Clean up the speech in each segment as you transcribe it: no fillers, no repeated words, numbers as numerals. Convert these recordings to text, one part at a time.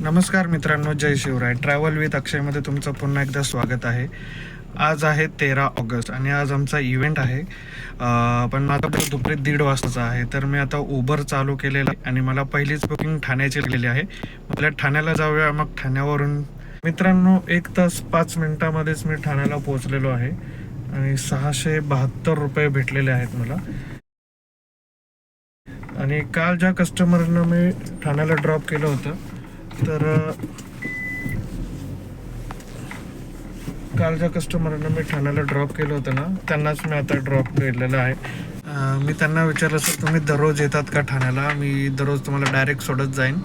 नमस्कार मित्रांनो, जय Shivray. Travel with अक्षयमध्ये तुमचं पुन्हा एकदा स्वागत आहे. आज आहे 13 ऑगस्ट आणि आज आमचा इव्हेंट आहे. पण माझा दुपारी 1:30 वाजताचा आहे. तर मी आता उबर चालू केलेलं आहे आणि मला पहिलीच बुकिंग ठाण्याची केलेली आहे. मला ठाण्याला जाऊया, मग ठाण्यावरून मित्रांनो 1 तास 5 मिनिटामध्येच मी ठाण्याला पोहोचलेलो आहे आणि 672 रुपये भेटलेले आहेत मला. आणि काल ज्या कस्टमरनं मी ठाण्याला ड्रॉप केलं होतं, तर काल ज्या कस्टमरनं मी ठाण्याला ड्रॉप केलं होतं ना, त्यांनाच मी आता ड्रॉप केलेलं आहे. मी त्यांना विचारलं, सर तुम्ही दररोज येतात का ठाण्याला? मी दररोज तुम्हाला डायरेक्ट सोडत जाईन.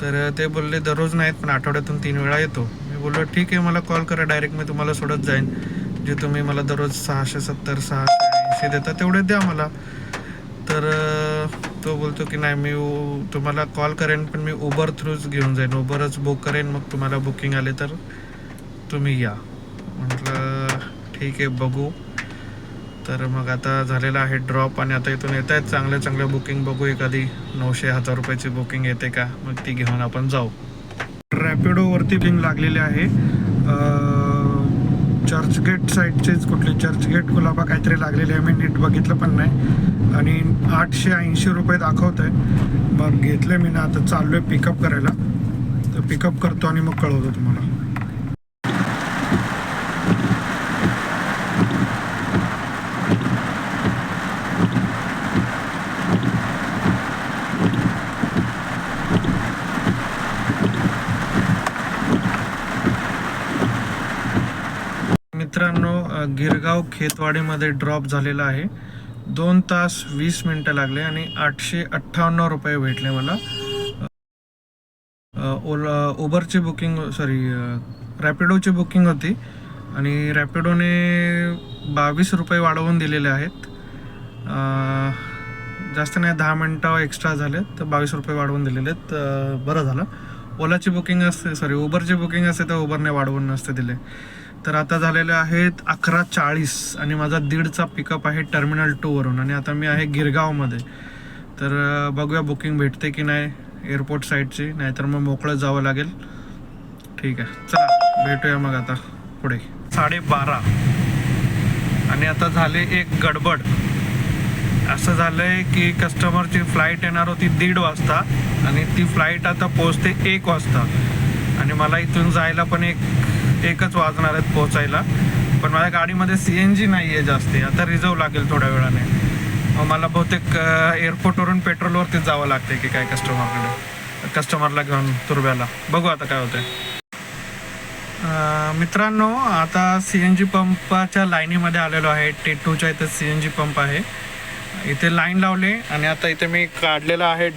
तर ते बोलले दररोज नाहीत, पण आठवड्यातून 3 वेळा येतो. मी बोललो ठीक आहे, मला कॉल करा, डायरेक्ट मी तुम्हाला सोडत जाईन. जे तुम्ही मला दररोज 670 680 देता तेवढे द्या मला. तर तो बोलतो की नाही, मी तुम्हाला कॉल करेन, पण मी उबर थ्रूच घेऊन जाईन, उबरच बुक करेन, मग तुम्हाला बुकिंग आले तर तुम्ही या. म्हटलं ठीक आहे, बघू. तर मग आता झालेला आहे ड्रॉप आणि आता इथून येत आहेत चांगल्या बुकिंग. बघू एखादी 900-1000 रुपयाची बुकिंग येते का, मग ती घेऊन आपण जाऊ. रॅपिडोवरती बुकिंग लागलेली आहे. चर्चगेट साईडचेच, कुठली चर्चगेट कुलाबा काहीतरी लागलेली आहे, मी नीट बघितलं पण नाही. आणि 880 रुपये दाखवत आहे. मग घेतले मी ना, आता चाललो आहे पिकअप करायला. तर पिकअप करतो आणि मग कळवतो तुम्हाला. मित्रांनो, गिरगाव खेतवाडीमध्ये ड्रॉप झालेला आहे. 2 तास 20 मिनटं लागले आणि 858 रुपये भेटले मला. उबरची बुकिंग, रॅपिडोची बुकिंग होती आणि रॅपिडोने 22 रुपये वाढवून दिलेले आहेत. जास्त नाही, 10 मिनटं एक्स्ट्रा झाले, तर 22 रुपये वाढवून दिलेले आहेत. बरं झालं. ओलाची बुकिंग असते, उबरची बुकिंग असते तर उबरने वाढवून नसते दिले. तर आता झालेले आहेत 11:40 आणि माझा 1:30चा पिकअप आहे टर्मिनल 2 वरून आणि आता मी आहे गिरगावमध्ये. तर बघूया बुकिंग भेटते की नाही एअरपोर्ट साईडची, नाहीतर मग मोकळं जावं लागेल. ठीक आहे, चला भेटूया मग आता पुढे. 12:30 आणि आता झाले एक गडबड. असं झालं आहे की कस्टमरची फ्लाईट येणार होती 1:30 वाजता आणि ती फ्लाईट आता पोहोचते 1 वाजता आणि मला इथून जायला पण एकच वाजणार आहेत पोहोचायला. पण माझ्या गाडीमध्ये CNG नाही आहे जास्ती, आता रिझर्व लागेल थोड्या वेळाने. मग मला बहुतेक एअरपोर्टवरून पेट्रोलवरतीच जावं लागते की काय कस्टमरला घेऊन तुर्ब्याला. बघू आता काय होतंय. मित्रांनो, आता CNG पंपाच्या लाईनीमध्ये आलेलो आहे. T2च्या इथं CNG पंप आहे. इथे लाईन लावले आणि आता इथे मी काढलेला आहे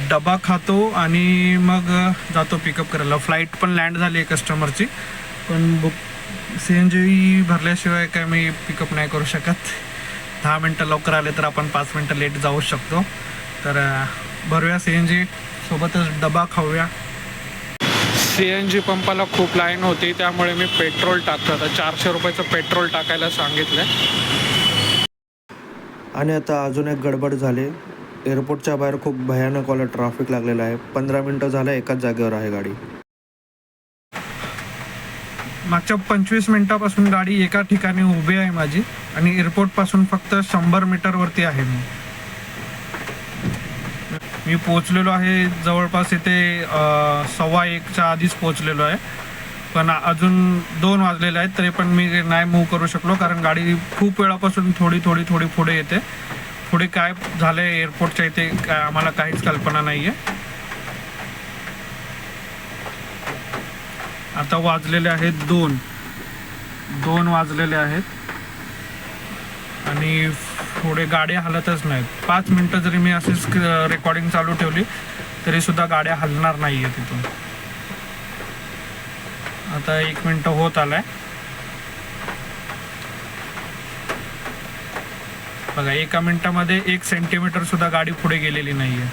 डबा खातो आणि मग जातो पिकअप करायला. फ्लाईट पण लँड झाली आहे कस्टमरची, पण CNG भरल्याशिवाय काय मी पिकअप नाही करू शकत. 10 मिनटं लवकर आले तर आपण 5 मिनटं लेट जाऊ शकतो. तर भरूया CNG, सोबतच डबा खाऊया. CNG पंपाला खूप लाईन होती, त्यामुळे मी पेट्रोल टाकतो. आता 400 रुपयाचं पेट्रोल टाकायला सांगितलं. आणि आता अजून एक गडबड झाली. एअरपोर्टच्या बाहेर खूप भयानक वाला ट्रॅफिक लागलेला आहे. 15 मिनटं झालं एकाच जागेवर आहे गाडी. मागच्या 25 मिनिटापासून गाडी एका ठिकाणी उभी आहे माझी आणि एअरपोर्टपासून फक्त 100 मीटरवरती आहे. मी पोचलेलो आहे जवळपास इथे 1:15च्या आधीच पोचलेलो आहे. पण अजून 2 वाजलेले आहेत, तरी पण मी नाही मूव्ह करू शकलो, कारण गाडी खूप वेळापासून थोडी पुढे येते. पुढे काय झालं आहे एअरपोर्टच्या इथे काय आम्हाला काहीच कल्पना नाही आहे. आता वाजलेले आहेत 2 वाजलेले आहेत आणि पुढे गाड्या हलतच नाहीत. 5 मिनटं जरी मी अशीच रेकॉर्डिंग चालू ठेवली तरी सुद्धा गाड्या हलणार नाही आहे तिथून. आता 1 मिनटं होत आलाय. बघा, 1 मिनिटामध्ये 1 सेंटीमीटर सुद्धा गाडी पुढे गेलेली नाहीये.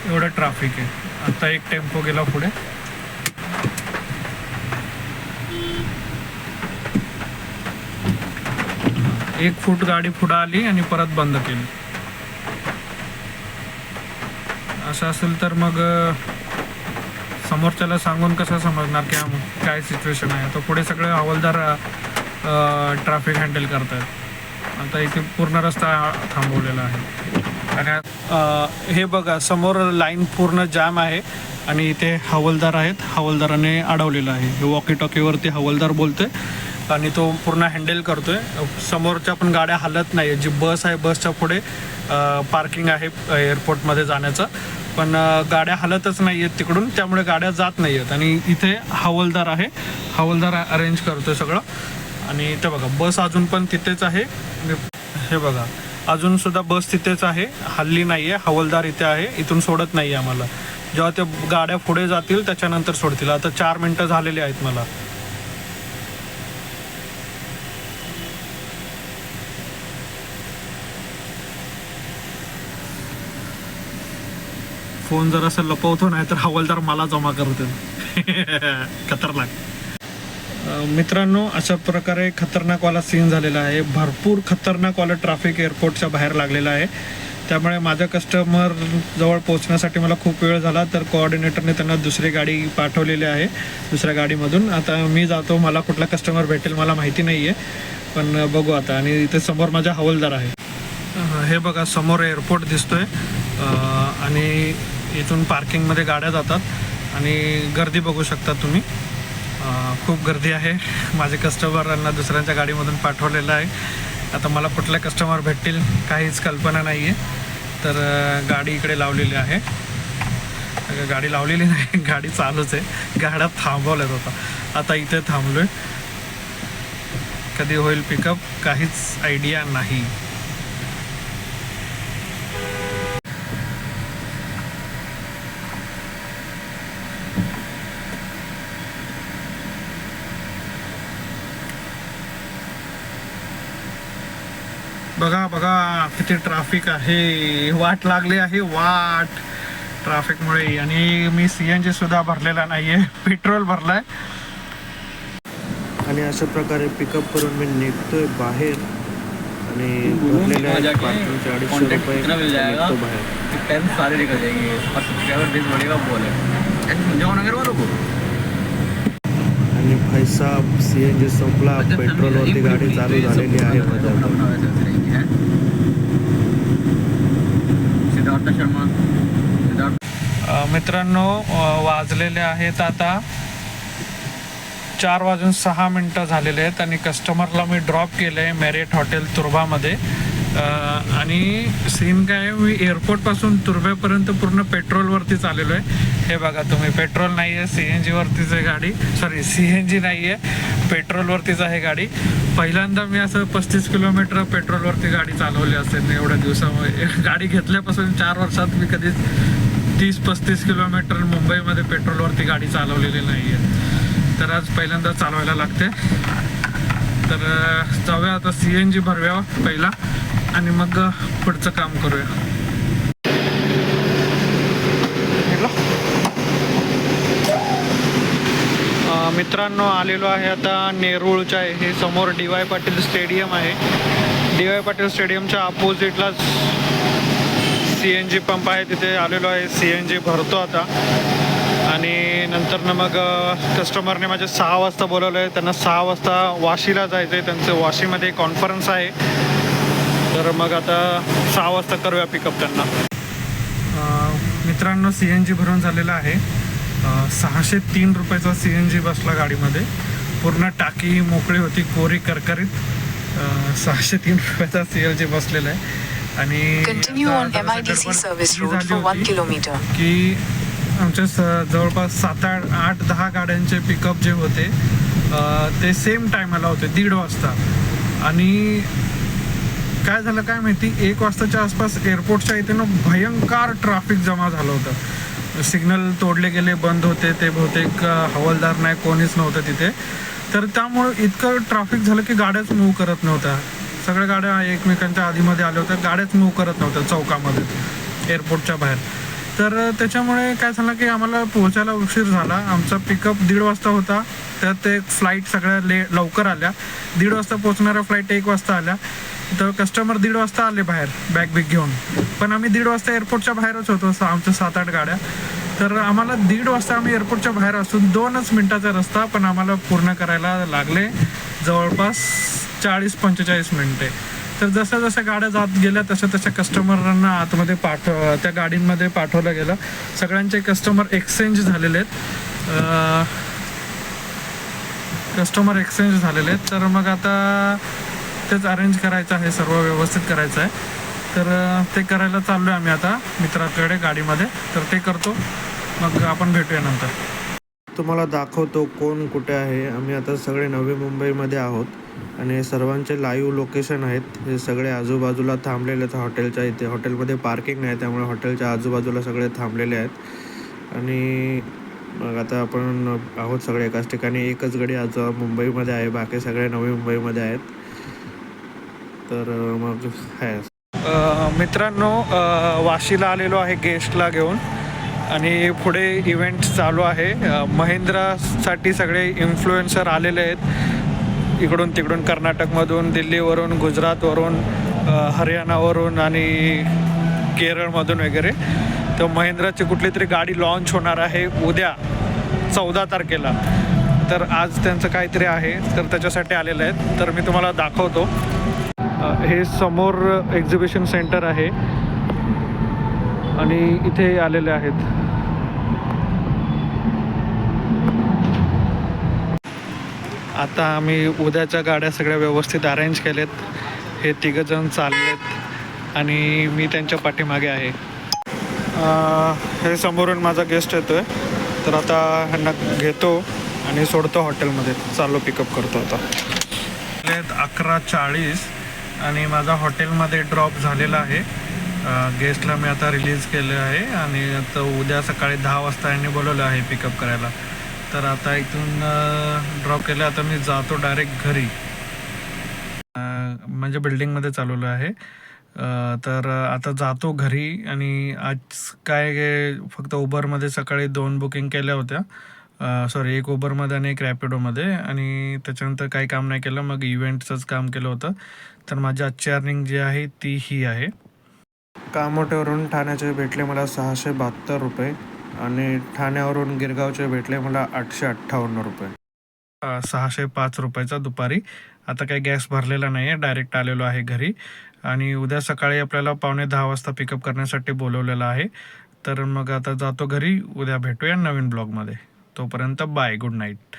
एवढं ट्रॅफिक आहे. आता एक टेम्पो गेला पुढे. 1 फूट गाडी पुढे आली आणि परत बंद केली. असं असेल तर मग समोरच्याला सांगून कसं समजणार की काय सिच्युएशन आहे. तर पुढे सगळे हवालदार ट्रॅफिक हँडल करतात. आता इथे पूर्ण रस्ता थांबवलेला आहे. आणि हे बघा समोर लाईन पूर्ण जाम आहे आणि इथे हवालदार आहेत. हवालदाराने अडवलेलं आहे. हे वॉकी टॉकीवरती हवालदार बोलतोय आणि तो पूर्ण हँडल करतोय. समोरच्या पण गाड्या हलत नाही. जी बस आहे बसच्या पुढे पार्किंग आहे एअरपोर्टमध्ये जाण्याचं, पण गाड्या हलतच नाही आहेत तिकडून, त्यामुळे गाड्या जात नाही आहेत. आणि इथे हवालदार आहे. हवालदार अरेंज करतोय सगळं. आणि ते बघा बस अजून पण तिथेच आहे. हे बघा अजूनसुद्धा बस तिथेच आहे, हल्ली नाही आहे. हवालदार इथे आहे, इथून सोडत नाही आहे आम्हाला. जेव्हा ते गाड्या पुढे जातील त्याच्यानंतर सोडतील. आता 4 मिनटं झालेली आहेत मला. फोन जर असं लपवतो नाही तर हवालदार मला जमा करतील. खतरनाक. मित्रांनो अशा प्रकारे खतरनाकवाला सीन झालेला आहे. भरपूर खतरनाकवाला ट्रॅफिक एअरपोर्टच्या बाहेर लागलेला आहे. त्यामुळे माझ्या कस्टमर जवळ पोहोचण्यासाठी मला खूप वेळ झाला. तर कोऑर्डिनेटरने त्यांना दुसरी गाडी पाठवलेली आहे, दुसऱ्या गाडीमधून. आता मी जातो. मला कुठला कस्टमर भेटेल मला माहिती नाही आहे, पण बघू आता. आणि इथे समोर माझा हवालदार आहे. हे बघा समोर एअरपोर्ट दिसतोय आणि इथून पार्किंगमध्ये गाड्या जातात आणि गर्दी बघू शकता तुम्ही. खूप गर्दी आहे. माझे कस्टमरांना दुसऱ्यांच्या गाडीमधून पाठवलेलं आहे. आता मला कुठले कस्टमर भेटतील काहीच कल्पना नाही आहे. तर गाडी इकडे लावलेली आहे. गाडी लावलेली नाही, गाडी चालूच आहे. गाड्या थांबवल्यात होता. आता इथे थांबलो आहे. कधी होईल पिकअप काहीच आयडिया नाही. बघा बघा किती ट्रॅफिक आहे. वाट लागली आहे, वाट ट्रॅफिकमुळे. आणि मी CNG सुद्धा भरलेला नाही आहे, पेट्रोल भरलाय. आणि अशा प्रकारे पिकअप करून मी निघतोय बाहेर. आणि भरलेले आहेत पार्किंगचे 250 रुपये. निघतो बाहेर. सारे निकल जाएंगे और सब्सक्राइबर बेस बढ़ेगा बोल है जवानगर वालों को. आणि भाईसाब CNG संपला, पेट्रोलवरती गाडी चालू झालेली आहे माझ्या. सिद्धार्थ शर्मा. मित्रांनो वाजलेले आहेत आता 4:06 झालेले आहेत आणि कस्टमरला मी ड्रॉप केलं आहे मॅरियट हॉटेल तुर्भामध्ये. आणि सीन काय आहे, मी एअरपोर्टपासून तुर्भ्यापर्यंत पूर्ण पेट्रोलवरतीच आलेलो आहे. हे बघा तुम्ही, पेट्रोल नाही आहे, CNG वरतीच आहे गाडी. सॉरी CNG नाही आहे, पेट्रोलवरतीच आहे गाडी. पहिल्यांदा मी असं 35 किलोमीटर पेट्रोलवरती गाडी चालवली असेल एवढ्या दिवसामध्ये. गाडी घेतल्यापासून 4 वर्षात मी कधीच 30-35 किलोमीटर मुंबईमध्ये पेट्रोलवरती गाडी चालवलेली नाही आहे. तर आज पहिल्यांदा चालवायला लागते. तर जाऊया आता, CNG भरूया पहिला आणि मग पुढचं काम करूया. मित्रांनो आलेलो आहे आता नेरूळच्या. हे समोर DY पाटील स्टेडियम आहे. DY पाटील स्टेडियमच्या अपोजिटलाच CNG पंप आहे, तिथे आलेलो आहे. CNG भरतो आता. आणि नंतर मग कस्टमरने माझे 6 वाजता बोलवलं आहे. त्यांना 6 वाजता वाशीला जायचं आहे. त्यांचं वाशीमध्ये कॉन्फरन्स आहे. तर मग आता 6 वाजता करूया पिकअप त्यांना. मित्रांनो CNG भरून झालेला आहे. 603 रुपयाचा CNG बसला गाडीमध्ये. पूर्ण टाकी मोकळी होती, कोरी करकरीत. 603 रुपयाचा CNG बसलेला आहे. आणि की आमच्या जवळपास 7-8-10 गाड्यांचे पिकअप जे होते ते सेम टायमाला होते, 1:30 वाजता. आणि काय झालं काय माहिती, 1 वाजताच्या आसपास एअरपोर्टच्या इथे ना भयंकर ट्रॅफिक जमा झालं होतं. सिग्नल तोडले गेले, बंद होते ते. बहुतेक हवालदार नाही, कोणीच नव्हतं तिथे. तर त्यामुळं इतकं ट्रॅफिक झालं की गाड्याच मूव्ह करत नव्हत्या. सगळ्या गाड्या एकमेकांच्या आधीमध्ये आल्या होत्या, गाड्याच मूव्ह करत नव्हत्या चौकामध्ये एअरपोर्टच्या बाहेर. तर त्याच्यामुळे काय झालं की आम्हाला पोहोचायला उशीर झाला. आमचा पिकअप 1:30 वाजता होता, त्यात एक फ्लाईट सगळ्या लवकर आल्या. 1:30 वाजता पोहोचणाऱ्या फ्लाईट 1 वाजता आल्या. तर कस्टमर 1:30 वाजता आले बाहेर बॅग बिग घेऊन. पण आम्ही 1:30 वाजता एअरपोर्टच्या बाहेरच होतो, आमच्या 7-8 गाड्या. तर आम्हाला 1:30 वाजता आम्ही एअरपोर्टच्या बाहेर असून 2च मिनिटाचा रस्ता पण आम्हाला पूर्ण करायला लागले जवळपास 40-45 मिनिटे. तर जसं जसं गाड्या जात गेल्या तसं तसं कस्टमरांना आतमध्ये त्या गाडींमध्ये पाठवलं गेलं. सगळ्यांचे कस्टमर एक्सचेंज झालेले आहेत. तर मग आता तेच अरेंज करायचं आहे, सर्व व्यवस्थित करायचं आहे. तर ते करायला चाललो आहे आम्ही आता मित्राकडे गाडीमध्ये. तर ते करतो, मग आपण भेटूया नंतर. तुम्हाला दाखवतो कोण कुठे आहे. आम्ही आता सगळे नवी मुंबईमध्ये आहोत आणि सर्वांचे लाईव्ह लोकेशन आहेत. हे सगळे आजूबाजूला थांबलेले आहेत हॉटेलच्या इथे. हॉटेलमध्ये पार्किंग नाही, त्यामुळे हॉटेलच्या आजूबाजूला सगळे थांबलेले आहेत. आणि मग आता आपण आहोत सगळे एकाच ठिकाणी. एकच गाडी आज मुंबईमध्ये आहे, बाकी सगळे नवी मुंबईमध्ये आहेत. तर मग आहे मित्रांनो, वाशीला आलेलो आहे गेस्टला घेऊन आणि पुढे इव्हेंट चालू आहे. महिंद्रासाठी सगळे इन्फ्लुएन्सर आलेले आहेत इकडून तिकडून, कर्नाटकमधून, दिल्लीवरून, गुजरातवरून, हरियाणावरून आणि केरळमधून वगैरे. तर महिंद्राची कुठली तरी गाडी लॉन्च होणार आहे उद्या 14 तारखेला. तर आज त्यांचं काहीतरी आहे, तर त्याच्यासाठी आलेलं आहेत. तर मी तुम्हाला दाखवतो. हे समोर एक्झिबिशन सेंटर आहे आणि इथे आलेले आहेत. आता आम्ही उद्याच्या गाड्या सगळ्या व्यवस्थित अरेंज केलेत. हे 3 जण चाललेत आणि मी त्यांच्या पाठीमागे आहे. हे समोरून माझा गेस्ट येतोय. तर आता ह्यांना घेतो आणि सोडतो हॉटेलमध्ये. चालू पिकअप करतो आता. 11:40 आणि माझा हॉटेलमध्ये ड्रॉप झालेला आहे. गेस्टला मी आता रिलीज केलं आहे आणि आता उद्या सकाळी 10 वाजता यांनी बोलवलं आहे पिकअप करायला. तर आता इथून ड्रॉप केलं. आता मी जातो डायरेक्ट घरी, म्हणजे बिल्डिंगमध्ये चालवलं आहे. तर आता जातो घरी. आणि आज काय फक्त उबरमध्ये सकाळी 2 बुकिंग केल्या होत्या. एक उबरमध्ये आणि एक रॅपिडोमध्ये. आणि त्याच्यानंतर काही काम नाही केलं, मग इव्हेंटचंच काम केलं होतं. तर माझी आजची अर्निंग जी आहे ती ही आहे. कामोठ्यावरून ठाण्याचे भेटले मला 672 रुपये आणि ठाण्यावरून गिरगावचे भेटले मला 858 रुपये. 605 रुपयाचा दुपारी. आता काही गॅस भरलेला नाही आहे, डायरेक्ट आलेलो आहे घरी. आणि उद्या सकाळी आपल्याला 9:45 वाजता पिकअप करण्यासाठी बोलवलेलं आहे. तर मग आता जातो घरी. उद्या भेटूया नवीन ब्लॉगमध्ये. तोपर्यंत बाय, गुड नाईट.